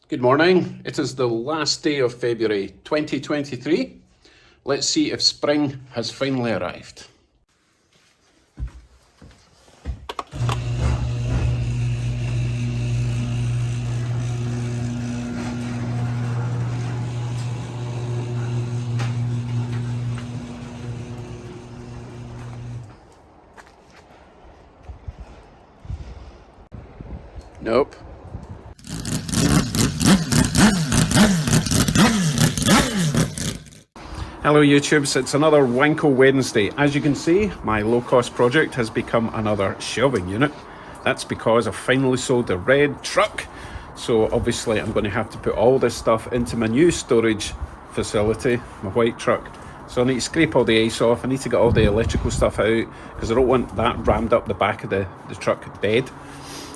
Good morning. It is the last day of February 2023. Let's see if spring has finally arrived. Nope. Hello YouTubes, it's another Wankel Wednesday. As you can see, my low-cost project has become another shelving unit. That's because I've finally sold the red truck. So obviously I'm going to have to put all this stuff into my new storage facility, my white truck. So I need to scrape all the ice off, I need to get all the electrical stuff out because I don't want that rammed up the back of the truck bed.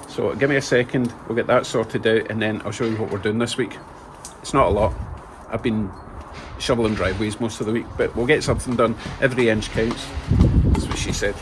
So give me a second, we'll get that sorted out and then I'll show you what we're doing this week. It's not a lot. I've been shoveling driveways most of the week, but we'll get something done. Every inch counts. That's what she said.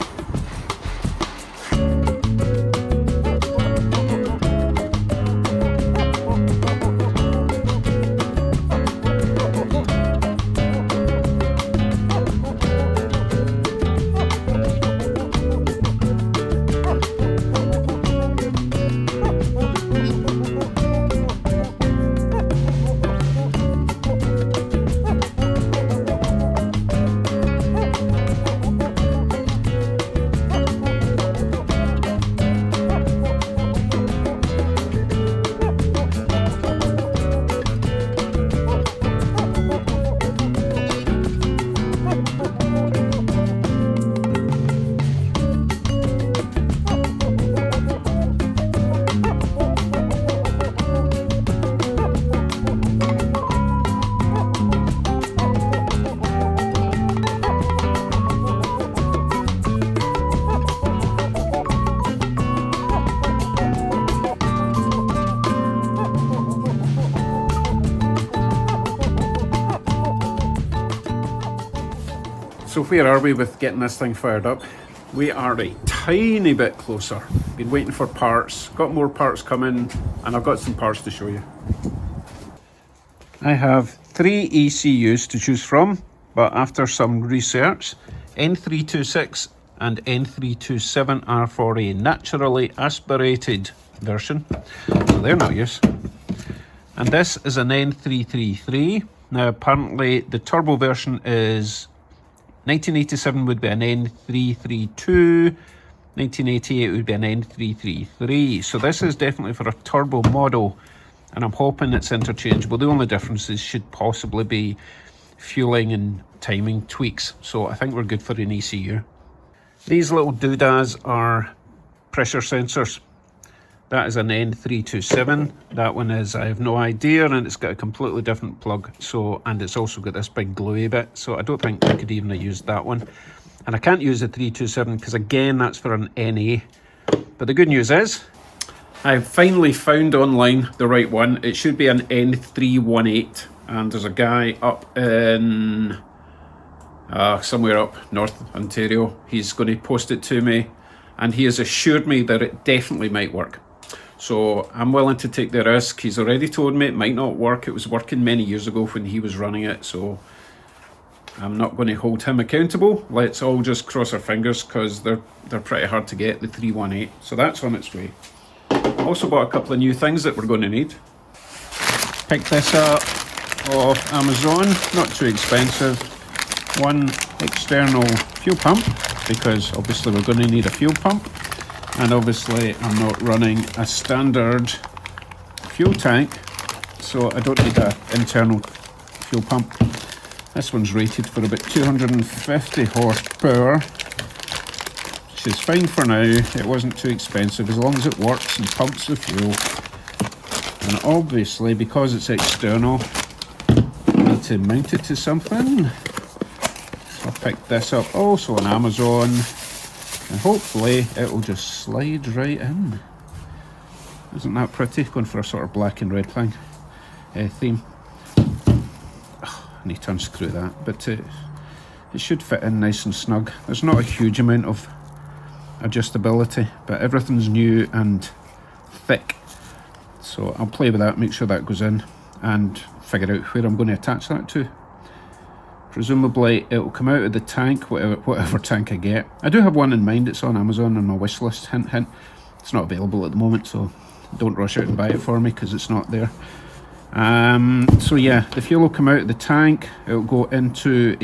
So where are we with getting this thing fired up? We are a tiny bit closer. Been waiting for parts, got more parts coming, and I've got some parts to show you. I have 3 ECUs to choose from, but after some research, N326 and N327 are for a naturally aspirated version, so they're no use. And this is an N333. Now apparently the turbo version is 1987 would be an N332, 1988 would be an N333. So this is definitely for a turbo model, and I'm hoping it's interchangeable. The only differences should possibly be fueling and timing tweaks. So I think we're good for an ECU. These little doodads are pressure sensors. That is an N327. That one is, I have no idea, and it's got a completely different plug. So, and it's also got this big gluey bit. So I don't think I could even have used that one. And I can't use the 327 because again, that's for an NA. But the good news is, I've finally found online the right one. It should be an N318. And there's a guy up in, somewhere up North Ontario. He's going to post it to me. And he has assured me that it definitely might work. So I'm willing to take the risk. He's already told me it might not work. It was working many years ago when he was running it. So I'm not going to hold him accountable. Let's all just cross our fingers because they're pretty hard to get, the 318. So that's on its way. Also bought a couple of new things that we're going to need. Picked this up off Amazon. Not too expensive. One external fuel pump, because obviously we're going to need a fuel pump. And obviously I'm not running a standard fuel tank, so I don't need an internal fuel pump. This one's rated for about 250 horsepower, which is fine for now. It wasn't too expensive as long as it works and pumps the fuel. And obviously because it's external, I need to mount it to something. So I picked this up also on Amazon. And hopefully it will just slide right in. Isn't that pretty? Going for a sort of black and red theme. Oh, I need to unscrew that, but it should fit in nice and snug. There's not a huge amount of adjustability, but everything's new and thick. So I'll play with that, make sure that goes in, and figure out where I'm going to attach that to. Presumably it'll come out of the tank, whatever tank I get. I do have one in mind, it's on Amazon on my wish list, hint hint. It's not available at the moment, so don't rush out and buy it for me because it's not there. So yeah, the fuel will come out of the tank, it'll go into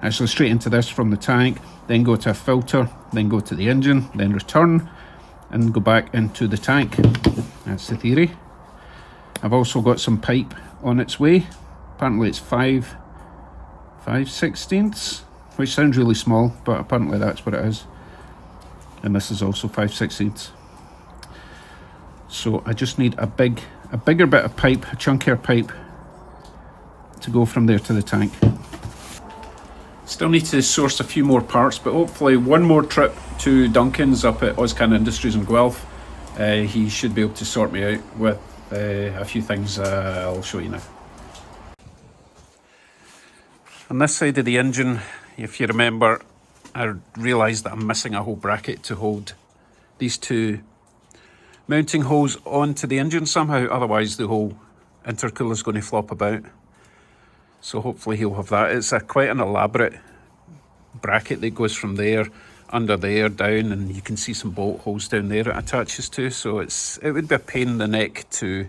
actually straight into this from the tank, then go to a filter, then go to the engine, then return and go back into the tank. That's the theory. I've also got some pipe on its way. Apparently it's 5/16, which sounds really small, but apparently that's what it is. And this is also 5/16. So I just need a bigger bit of pipe, a chunkier pipe, to go from there to the tank. Still need to source a few more parts, but hopefully one more trip to Duncan's up at Oscan Industries in Guelph. He should be able to sort me out with a few things I'll show you now. On this side of the engine, if you remember, I realised that I'm missing a whole bracket to hold these two mounting holes onto the engine somehow, otherwise the whole intercooler is going to flop about. So hopefully he'll have that. It's quite an elaborate bracket that goes from there, under there, down, and you can see some bolt holes down there it attaches to. So it would be a pain in the neck to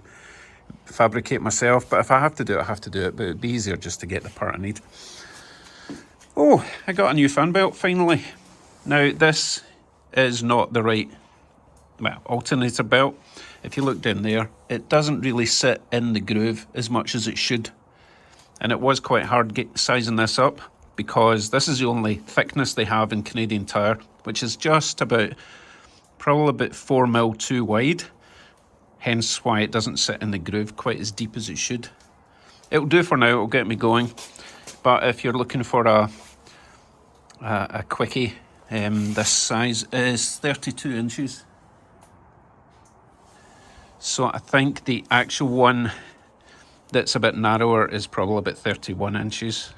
fabricate myself, but if I have to do it, I have to do it. But it'd be easier just to get the part I need. Oh, I got a new fan belt finally. Now this is not the right, well, alternator belt. If you look down there, it doesn't really sit in the groove as much as it should. And it was quite hard sizing this up because this is the only thickness they have in Canadian Tire, which is just about, probably about 4mm too wide. Hence why it doesn't sit in the groove quite as deep as it should. It'll do for now, it'll get me going. But if you're looking for a quickie, this size is 32 inches. So I think the actual one that's a bit narrower is probably about 31 inches.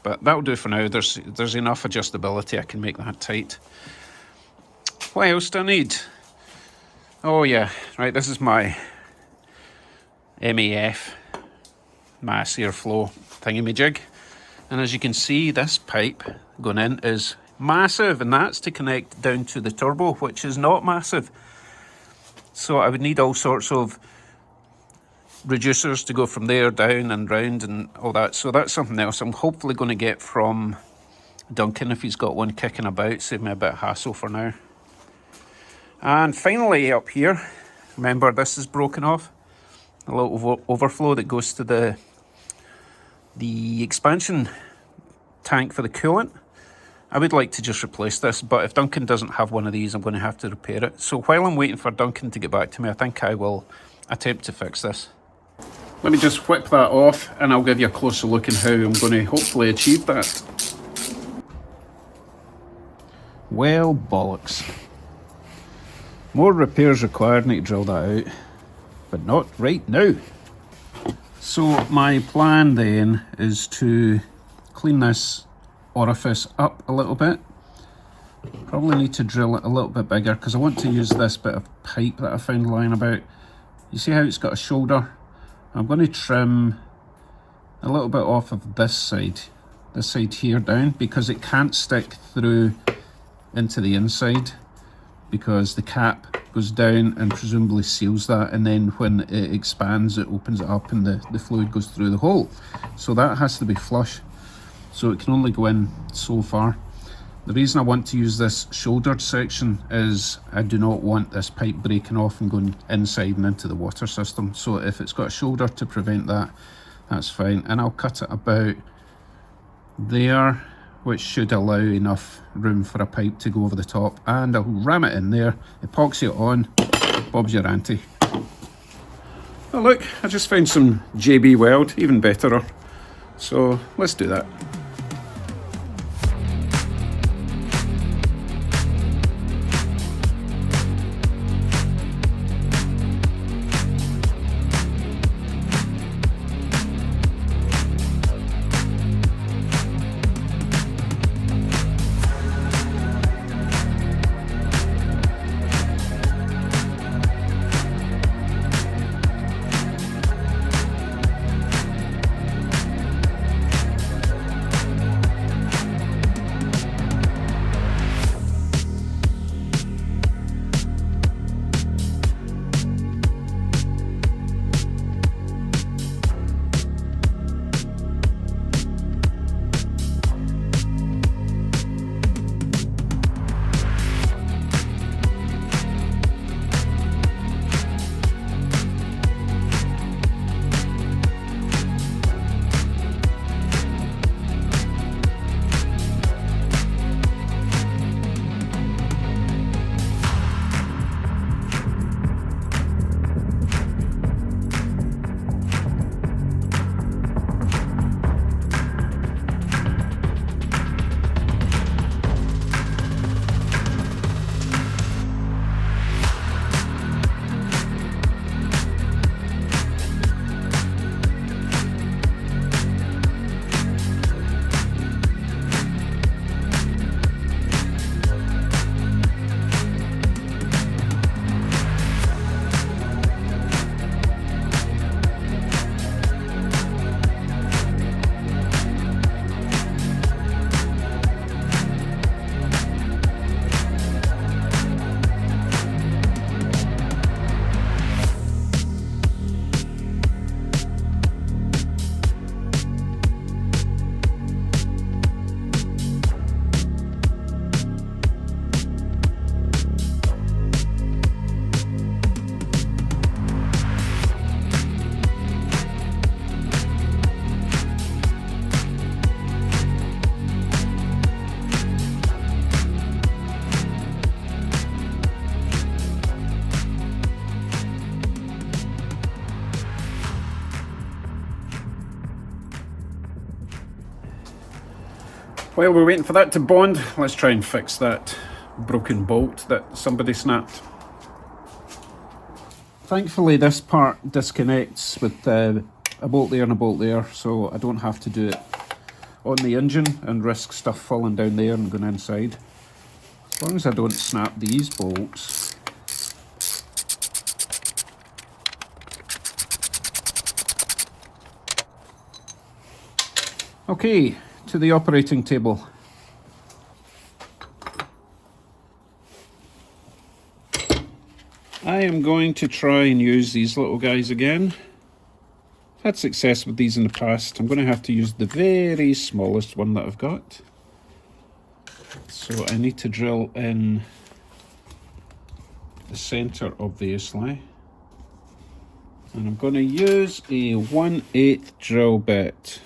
But that'll do for now. There's enough adjustability, I can make that tight. What else do I need? Oh yeah, right, this is my MAF mass airflow thingamajig. And as you can see, this pipe going in is massive, and that's to connect down to the turbo, which is not massive. So I would need all sorts of reducers to go from there down and round and all that. So that's something else I'm hopefully going to get from Duncan if he's got one kicking about, save me a bit of hassle for now. And finally up here, remember this is broken off, a little overflow that goes to the expansion tank for the coolant. I would like to just replace this, but if Duncan doesn't have one of these, I'm going to have to repair it. So while I'm waiting for Duncan to get back to me, I think I will attempt to fix this. Let me just whip that off and I'll give you a closer look at how I'm going to hopefully achieve that. Well, bollocks. More repairs required, need to drill that out, but not right now. So my plan then is to clean this orifice up a little bit. Probably need to drill it a little bit bigger because I want to use this bit of pipe that I found lying about. You see how it's got a shoulder? I'm going to trim a little bit off of this side here down, because it can't stick through into the inside because the cap goes down and presumably seals that, and then when it expands it opens it up and the fluid goes through the hole. So that has to be flush, so it can only go in so far. The reason I want to use this shouldered section is I do not want this pipe breaking off and going inside and into the water system. So if it's got a shoulder to prevent that, that's fine. And I'll cut it about there, which should allow enough room for a pipe to go over the top. And I'll ram it in there, epoxy it on, Bob's your auntie. Oh look, I just found some JB Weld, even betterer. So let's do that. While we're waiting for that to bond, let's try and fix that broken bolt that somebody snapped. Thankfully this part disconnects with a bolt there and a bolt there, so I don't have to do it on the engine and risk stuff falling down there and going inside. As long as I don't snap these bolts. Okay, to the operating table. I am going to try and use these little guys again. I've had success with these in the past. I'm going to have to use the very smallest one that I've got. So I need to drill in the centre, obviously. And I'm going to use a 1/8 drill bit,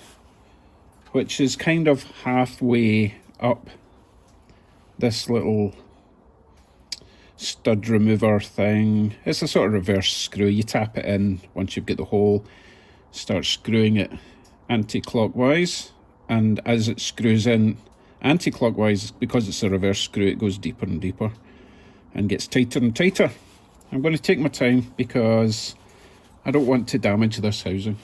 which is kind of halfway up this little stud remover thing. It's a sort of reverse screw. You tap it in once you've got the hole, start screwing it anti-clockwise, and as it screws in anti-clockwise, because it's a reverse screw, it goes deeper and deeper and gets tighter and tighter. I'm going to take my time because I don't want to damage this housing.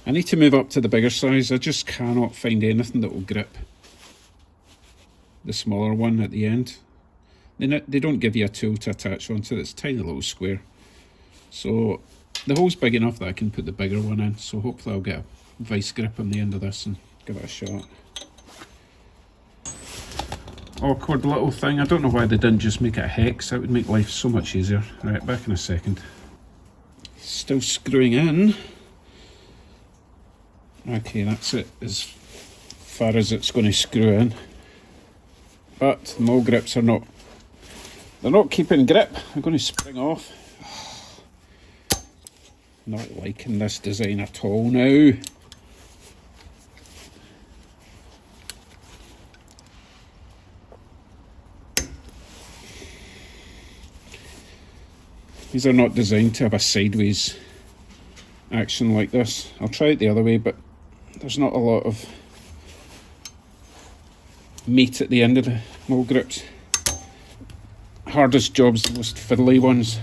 I need to move up to the bigger size. I just cannot find anything that will grip the smaller one at the end. They don't give you a tool to attach onto it. It's a tiny little square. So the hole's big enough that I can put the bigger one in. So hopefully I'll get a vice grip on the end of this and give it a shot. Awkward little thing. I don't know why they didn't just make it a hex. That would make life so much easier. Right, back in a second. Still screwing in. Okay, that's it as far as it's going to screw in. But the mole grips are not, they're not keeping grip. They're going to spring off. Not liking this design at all now. These are not designed to have a sideways action like this. I'll try it the other way, but there's not a lot of meat at the end of the mole grips. Hardest job's the most fiddly ones.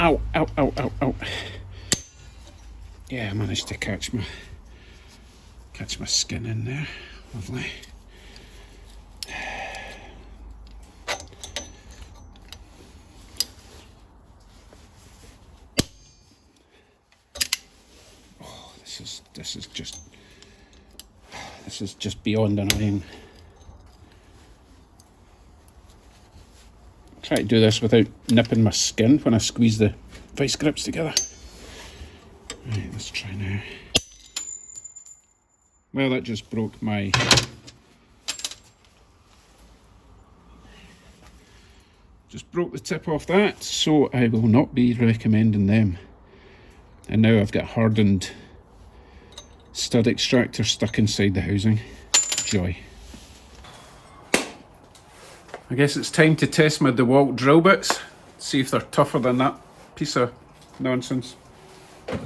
Ow, ow, ow, ow, ow. Yeah, I managed to catch my skin in there. Lovely. This is just beyond annoying. Try to do this without nipping my skin when I squeeze the vice grips together. Right, let's try now. Well, that just broke my... Just broke the tip off that, so I will not be recommending them. And now I've got hardened stud extractor stuck inside the housing. Joy. I guess it's time to test my DeWalt drill bits, see if they're tougher than that piece of nonsense. I'm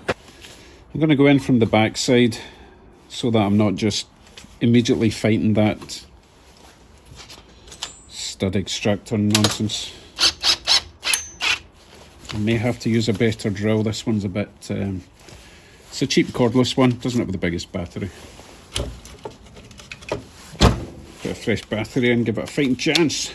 going to go in from the back side so that I'm not just immediately fighting that stud extractor nonsense. I may have to use a better drill. This one's a bit... it's a cheap cordless one, doesn't have the biggest battery. Put a fresh battery in, give it a fighting chance.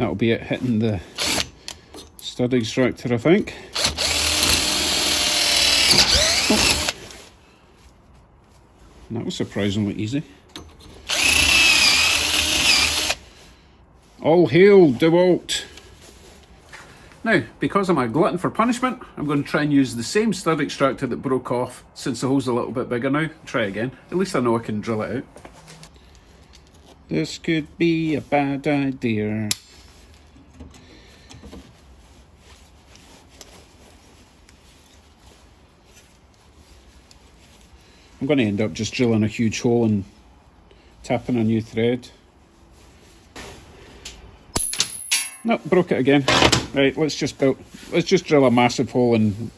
That'll be it hitting the stud extractor, I think. Oh. That was surprisingly easy. All hail DeWalt! Now, because I'm a glutton for punishment, I'm going to try and use the same stud extractor that broke off, since the hole's a little bit bigger now. Try again. At least I know I can drill it out. This could be a bad idea. I'm going to end up just drilling a huge hole and tapping a new thread. Nope, broke it again. Right, let's just drill a massive hole and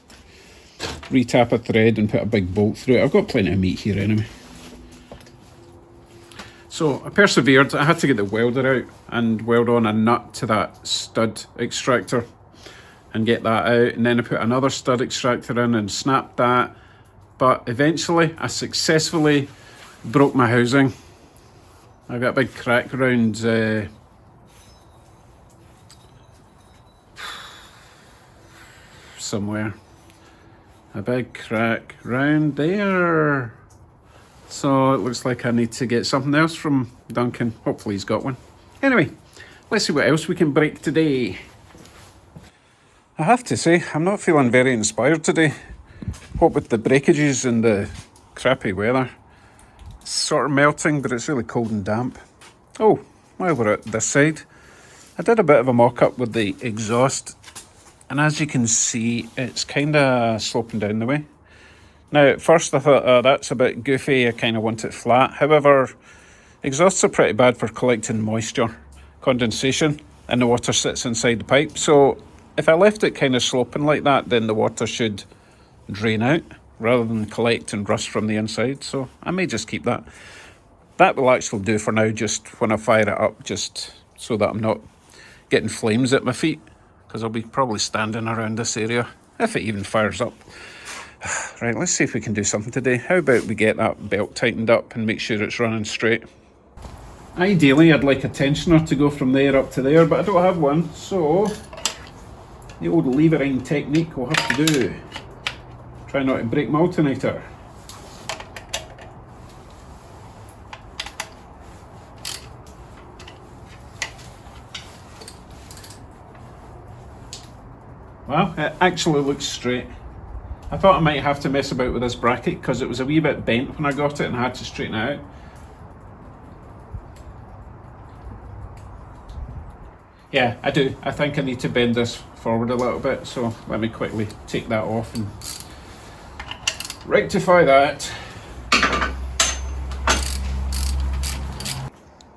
retap a thread and put a big bolt through it. I've got plenty of meat here anyway. So I persevered. I had to get the welder out and weld on a nut to that stud extractor and get that out, and then I put another stud extractor in and snapped that. But eventually I successfully broke my housing. I got a big crack around somewhere. A big crack round there. So it looks like I need to get something else from Duncan. Hopefully he's got one. Anyway, let's see what else we can break today. I have to say, I'm not feeling very inspired today. What with the breakages and the crappy weather. It's sort of melting, but it's really cold and damp. Oh, while we're at this side, I did a bit of a mock-up with the exhaust, and as you can see, it's kind of sloping down the way. Now, at first I thought, oh, that's a bit goofy, I kind of want it flat. However, exhausts are pretty bad for collecting moisture, condensation, and the water sits inside the pipe. So if I left it kind of sloping like that, then the water should drain out rather than collect and rust from the inside. So I may just keep that. That will actually do for now, just when I fire it up, just so that I'm not getting flames at my feet, because I'll be probably standing around this area if it even fires up. Right, let's see if we can do something today. How about we get that belt tightened up and make sure it's running straight. Ideally, I'd like a tensioner to go from there up to there, but I don't have one, so the old levering technique will have to do. Try not to break my alternator. Well, it actually looks straight. I thought I might have to mess about with this bracket because it was a wee bit bent when I got it and I had to straighten it out. Yeah, I do. I think I need to bend this forward a little bit, so let me quickly take that off and rectify that.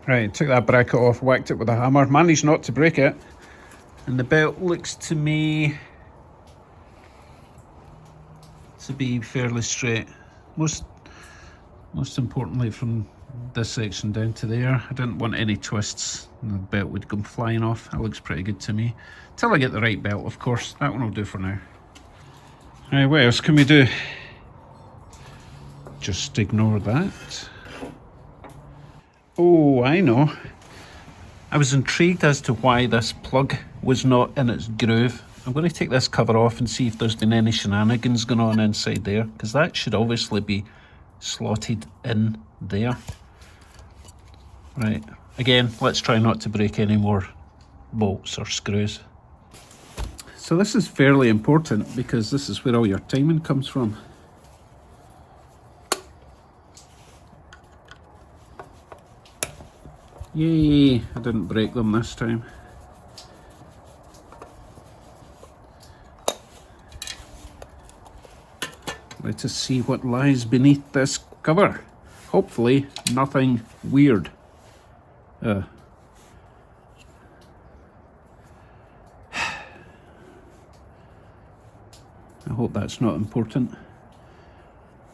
Right, took that bracket off, whacked it with a hammer, managed not to break it, and the belt looks to me to be fairly straight. Most importantly from this section down to there. I didn't want any twists and the belt would come flying off. That looks pretty good to me. Till I get the right belt, of course. That one will do for now. Right, what else can we do? Just ignore that. Oh, I know. I was intrigued as to why this plug was not in its groove. I'm going to take this cover off and see if there's been any shenanigans going on inside there, because that should obviously be slotted in there. Right, again, let's try not to break any more bolts or screws. So this is fairly important because this is where all your timing comes from. Yay, I didn't break them this time. Let us see what lies beneath this cover. Hopefully nothing weird. I hope that's not important.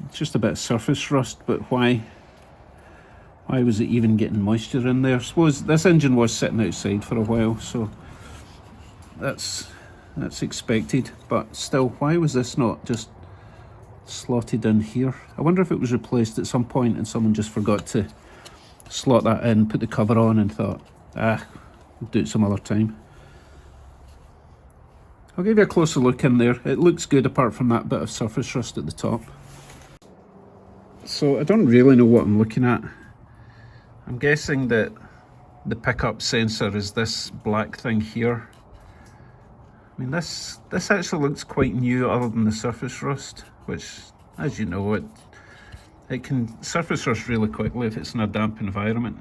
It's just a bit of surface rust, but why was it even getting moisture in there? I suppose this engine was sitting outside for a while, so that's expected, but still, why was this not just slotted in here? I wonder if it was replaced at some point and someone just forgot to slot that in, put the cover on and thought, We'll do it some other time. I'll give you a closer look in there. It looks good apart from that bit of surface rust at the top. So I don't really know what I'm looking at. I'm guessing that the pickup sensor is this black thing here. I mean, this actually looks quite new other than the surface rust, which, as you know, it can surface rust really quickly if it's in a damp environment.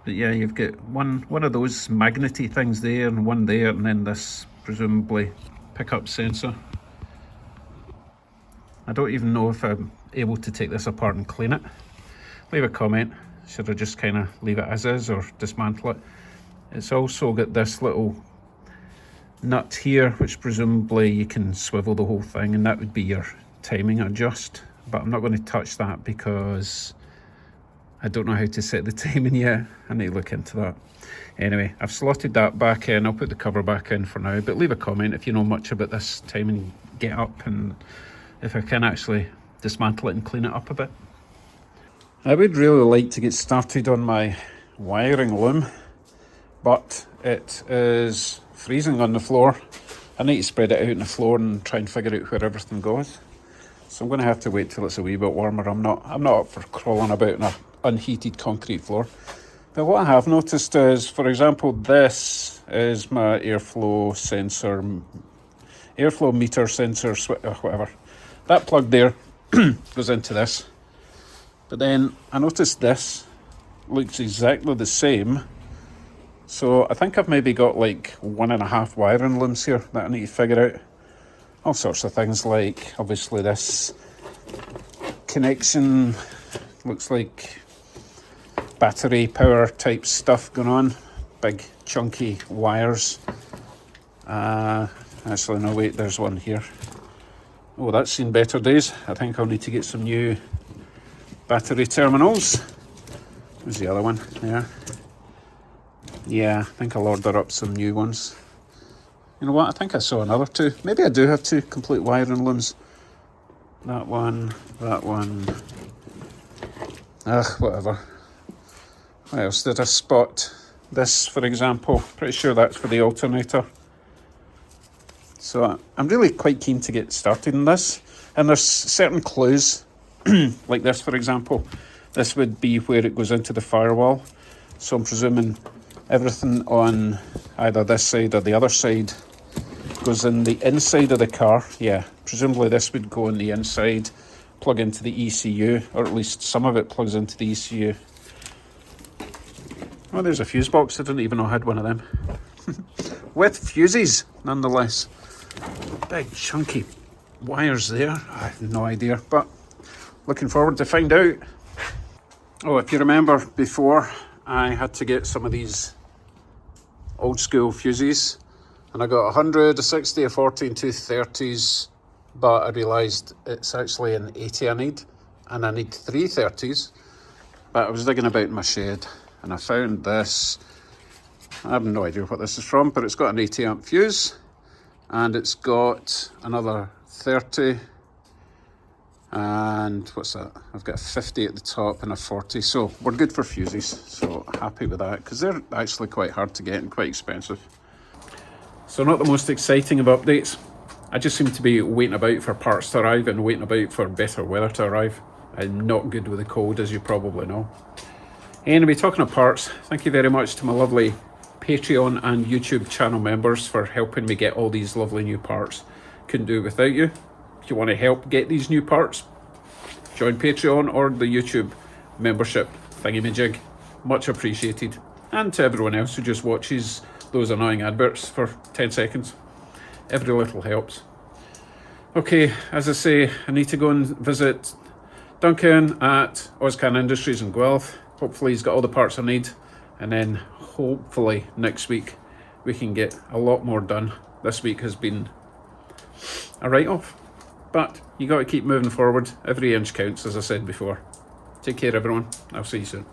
But yeah, you've got one of those magnety things there and one there, and then this presumably pickup sensor. I don't even know if I'm able to take this apart and clean it. Leave a comment. Should I just kind of leave it as is or dismantle it? It's also got this little nut here, which presumably you can swivel the whole thing, and that would be your timing adjust. But I'm not going to touch that because I don't know how to set the timing yet. I need to look into that. Anyway, I've slotted that back in. I'll put the cover back in for now, but leave a comment if you know much about this timing get up and if I can actually dismantle it and clean it up a bit. I would really like to get started on my wiring loom, but it is freezing on the floor. I need to spread it out on the floor and try and figure out where everything goes. So I'm going to have to wait till it's a wee bit warmer. I'm not up for crawling about in an unheated concrete floor. But what I have noticed is, for example, this is my airflow sensor, airflow meter sensor, whatever. That plug there goes into this. But then I noticed this looks exactly the same. So I think I've maybe got like 1.5 wiring looms here that I need to figure out. All sorts of things, like obviously this connection looks like battery power type stuff going on. Big chunky wires. Actually no, wait, there's one here. Oh, that's seen better days. I think I'll need to get some new battery terminals. Where's the other one? Yeah, I think I'll order up some new ones. You know what, I think I saw another two. Maybe I do have two complete wiring looms. That one. Whatever. What else did I spot? This, for example. Pretty sure that's for the alternator. So I'm really quite keen to get started in this. And there's certain clues, like this, for example. This would be where it goes into the firewall. So I'm presuming everything on either this side or the other side goes in the inside of the car. Yeah, presumably this would go on the inside, plug into the ECU, or at least some of it plugs into the ECU. Oh, there's a fuse box. I didn't even know I had one of them. With fuses, nonetheless. Big chunky wires there. I have no idea, but looking forward to find out. Oh, if you remember before, I had to get some of these old school fuses, and I got 100, a 60, a 40 and two 30s, but I realised it's actually an 80 I need, and I need 3 30s. But I was digging about in my shed and I found this. I have no idea what this is from, but it's got an 80 amp fuse and it's got another 30, and what's that? I've got a 50 at the top and a 40, so we're good for fuses. So happy with that, because they're actually quite hard to get and quite expensive. So not the most exciting of updates. I just seem to be waiting about for parts to arrive and waiting about for better weather to arrive. I'm not good with the cold, as you probably know. Anyway, talking of parts, thank you very much to my lovely Patreon and YouTube channel members for helping me get all these lovely new parts. Couldn't do it without you. If you want to help get these new parts, join Patreon or the YouTube membership thingamajig. Much appreciated. And to everyone else who just watches those annoying adverts for 10 seconds. Every little helps. Okay, as I say, I need to go and visit Duncan at Oscan Industries in Guelph. Hopefully he's got all the parts I need. And then hopefully next week we can get a lot more done. This week has been a write-off. But you got to keep moving forward. Every inch counts, as I said before. Take care, everyone. I'll see you soon.